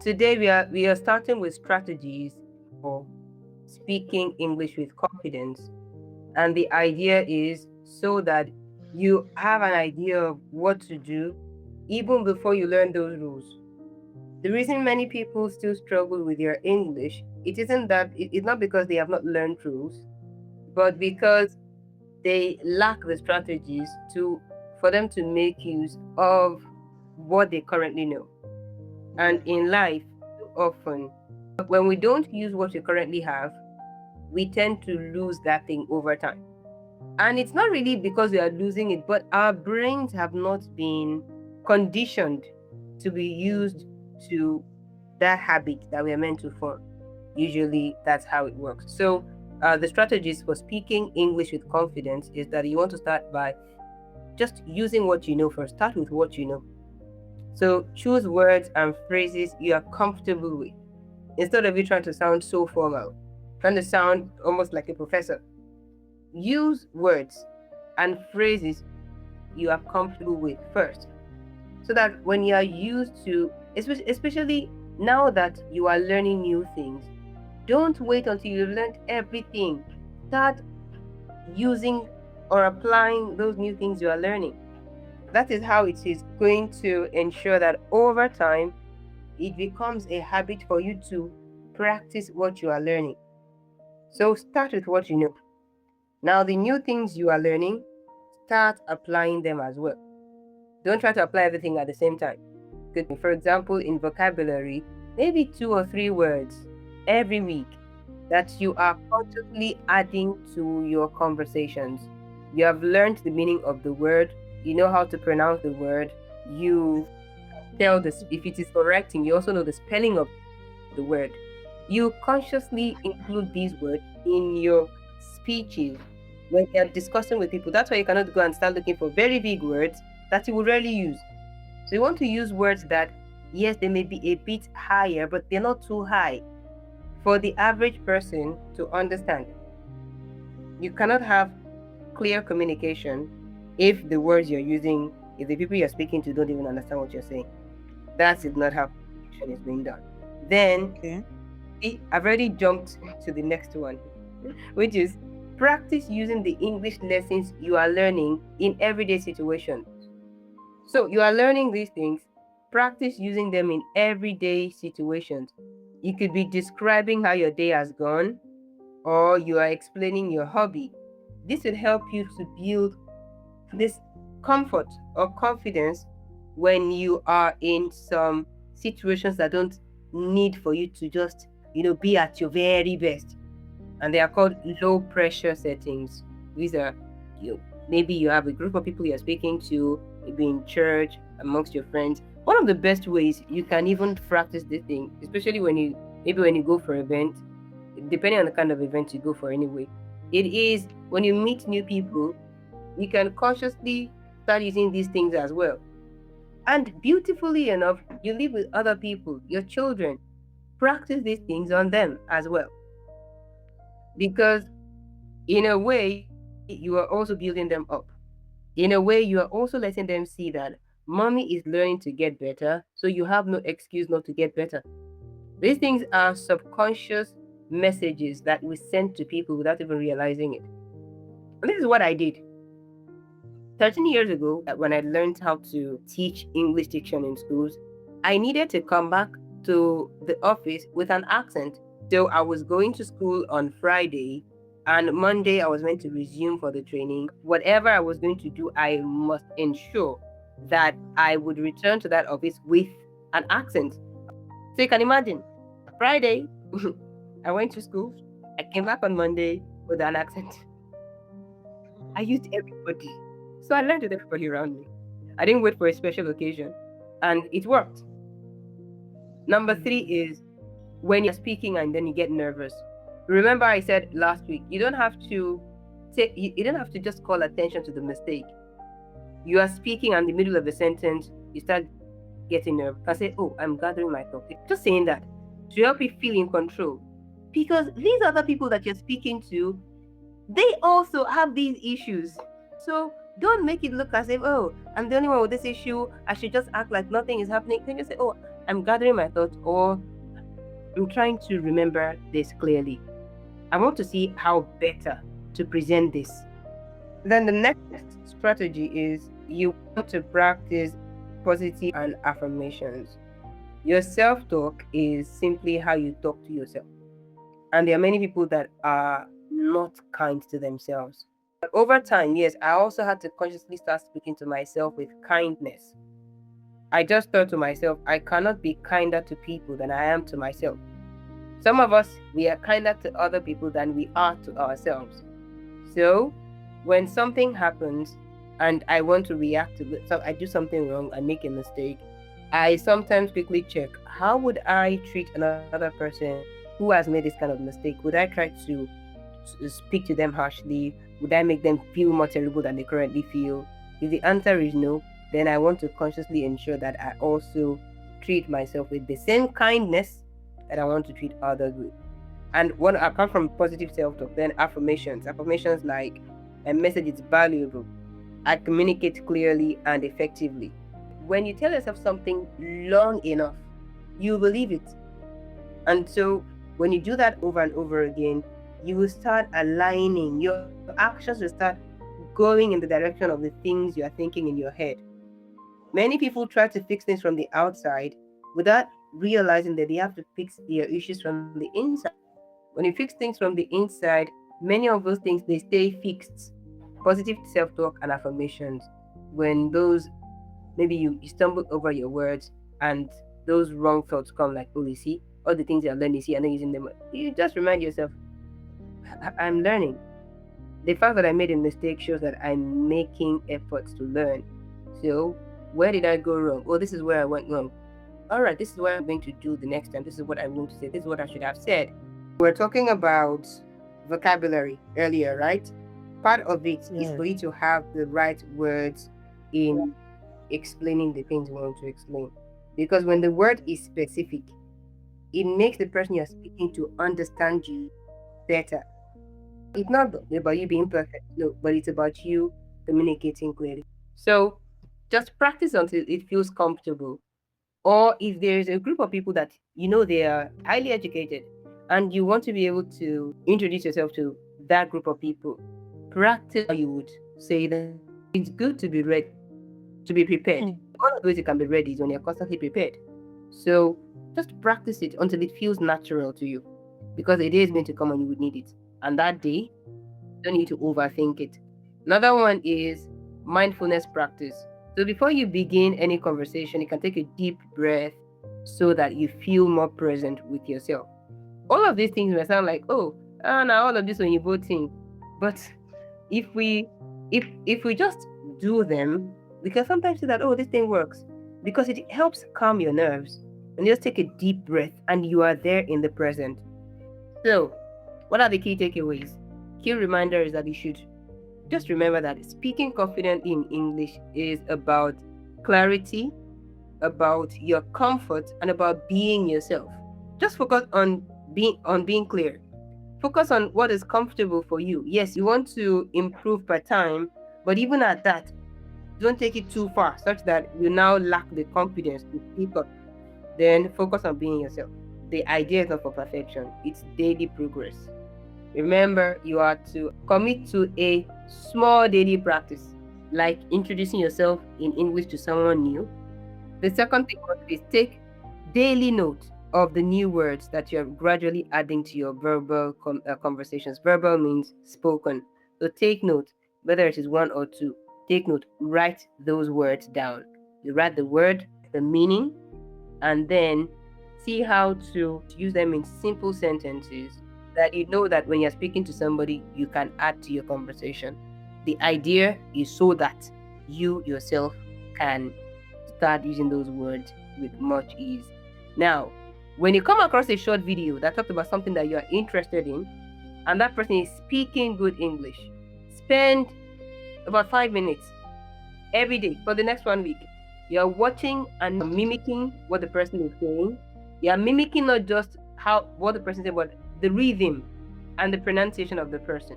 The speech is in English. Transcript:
Today we are starting with strategies for speaking English with confidence. And the idea is so that you have an idea of what to do even before you learn those rules. The reason many people still struggle with their English, it's not because they have not learned rules, but because they lack the strategies to for them to make use of what they currently know. Yeah. And in life, often when we don't use what we currently have, we tend to lose that thing over time. And it's not really because we are losing it, but our brains have not been conditioned to be used to that habit that we are meant to form. Usually, that's how it works. So, the strategies for speaking English with confidence is that you want to start by just using what you know first. Start with what you know. So, choose words and phrases you are comfortable with instead of you trying to sound so formal, trying to sound almost like a professor. Use words and phrases you are comfortable with first, so that when you are used to, especially now that you are learning new things, don't wait until you've learned everything. Start using or applying those new things you are learning. That is how it is going to ensure that over time it becomes a habit for you to practice what you are learning. So start with what you know. Now, the new things you are learning, start applying them as well. Don't try to apply everything at the same time. For example, in vocabulary, maybe 2 or 3 words every week that you are consciously adding to your conversations. You have learned the meaning of the word, you know how to pronounce the word, you tell this if it is correcting, you also know the spelling of the word. You consciously include these words in your speeches when you're discussing with people. That's why you cannot go and start looking for very big words that you would rarely use. So you want to use words that, yes, they may be a bit higher, but they're not too high for the average person to understand. You cannot have clear communication if the words you're using, if the people you're speaking to don't even understand what you're saying. That is not how communication is being done. Then, Okay. see, I've already jumped to the next one, which is practice using the English lessons you are learning in everyday situations. So you are learning these things, practice using them in everyday situations. You could be describing how your day has gone, or you are explaining your hobby. This will help you to build this comfort or confidence when you are in some situations that don't need for you to just, be at your very best. And they are called low pressure settings. These are you maybe you have a group of people you're speaking to, maybe in church, amongst your friends. One of the best ways you can even practice this thing, especially when you go for event, depending on the kind of event you go for anyway, it is when you meet new people, you can consciously start using these things as well. And beautifully enough, you live with other people, your children. Practice these things on them as well. Because in a way, you are also building them up. In a way, you are also letting them see that mommy is learning to get better, so you have no excuse not to get better. These things are subconscious messages that we send to people without even realizing it. And this is what I did 13 years ago when I learned how to teach English diction in schools. I needed to come back to the office with an accent. So I was going to school on Friday, and Monday I was meant to resume for the training. Whatever I was going to do, I must ensure that I would return to that office with an accent. So you can imagine, Friday, I went to school. I came back on Monday with an accent. I used everybody. So I learned with everybody around me. I didn't wait for a special occasion, and it worked. Number Mm. three is when you're speaking and then you get nervous. Remember, I said last week, you don't have to just call attention to the mistake. You are speaking and in the middle of the sentence, you start getting nervous. I say, "Oh, I'm gathering my thoughts." Just saying that to help you feel in control. Because these other people that you're speaking to, they also have these issues. So don't make it look as if, oh, I'm the only one with this issue. I should just act like nothing is happening. Then you say, oh, I'm gathering my thoughts, or I'm trying to remember this clearly. I want to see how better to present this. Then the next strategy is you want to practice positive and affirmations. Your self talk is simply how you talk to yourself. And there are many people that are not kind to themselves. But over time, yes, I also had to consciously start speaking to myself with kindness. I just thought to myself, I cannot be kinder to people than I am to myself. Some of us, we are kinder to other people than we are to ourselves. So, when something happens and I want to react to it, so I do something wrong, I make a mistake, I sometimes quickly check how would I treat another person who has made this kind of mistake? Would I try to speak to them harshly? Would I make them feel more terrible than they currently feel? If the answer is no, then I want to consciously ensure that I also treat myself with the same kindness that I want to treat others with. And what apart from positive self-talk, then affirmations. Affirmations like a message is valuable. I communicate clearly and effectively. When you tell yourself something long enough, you believe it. And so when you do that over and over again, you will start aligning. Your actions will start going in the direction of the things you are thinking in your head. Many people try to fix things from the outside without realizing that they have to fix their issues from the inside. When you fix things from the inside, many of those things they stay fixed. Positive self-talk and affirmations. When those maybe you stumble over your words and those wrong thoughts come like, oh, you see, all the things you're learning, you see, I'm not using them. You just remind yourself, I'm learning. The fact that I made a mistake shows that I'm making efforts to learn. So, where did I go wrong? Oh, this is where I went wrong. All right, this is what I'm going to do the next time. This is what I'm going to say. This is what I should have said. We're talking about vocabulary earlier, right? Part of it is for you to have the right words in explaining the things you want to explain. Because when the word is specific, it makes the person you're speaking to understand you better. It's not about you being perfect, no, but it's about you communicating clearly. So just practice until it feels comfortable. Or if there's a group of people that you know they are highly educated and you want to be able to introduce yourself to that group of people, practice how you would say that. It's good to be ready, to be prepared. One of the ways you can be ready is when you're constantly prepared. So just practice it until it feels natural to you, because a day is going to come and you would need it. And that day, you don't need to overthink it. Another one is mindfulness practice. So before you begin any conversation, you can take a deep breath so that you feel more present with yourself. All of these things may sound like, now all of this when you both think. But if we just do them, we can sometimes say that, this thing works, because it helps calm your nerves. And just take a deep breath and you are there in the present. So, what are the key takeaways? Key reminder is that you should just remember that speaking confidently in English is about clarity, about your comfort, and about being yourself. Just focus on being clear. Focus on what is comfortable for you. Yes, you want to improve per time, but even at that, don't take it too far, such that you now lack the confidence to speak up. Then focus on being yourself. The idea is not for perfection, it's daily progress. Remember, you are to commit to a small daily practice, like introducing yourself in English to someone new. The second thing is take daily note of the new words that you're gradually adding to your verbal conversations. Verbal means spoken. So take note, whether it is one or two. Take note, write those words down. You write the word, the meaning, and then see how to use them in simple sentences that you know that when you're speaking to somebody, you can add to your conversation. The idea is so that you yourself can start using those words with much ease. Now, when you come across a short video that talks about something that you are interested in, and that person is speaking good English, spend about 5 minutes every day for the next 1 week. You're watching and mimicking what the person is saying. You're mimicking not just what the person said, but the rhythm and the pronunciation of the person.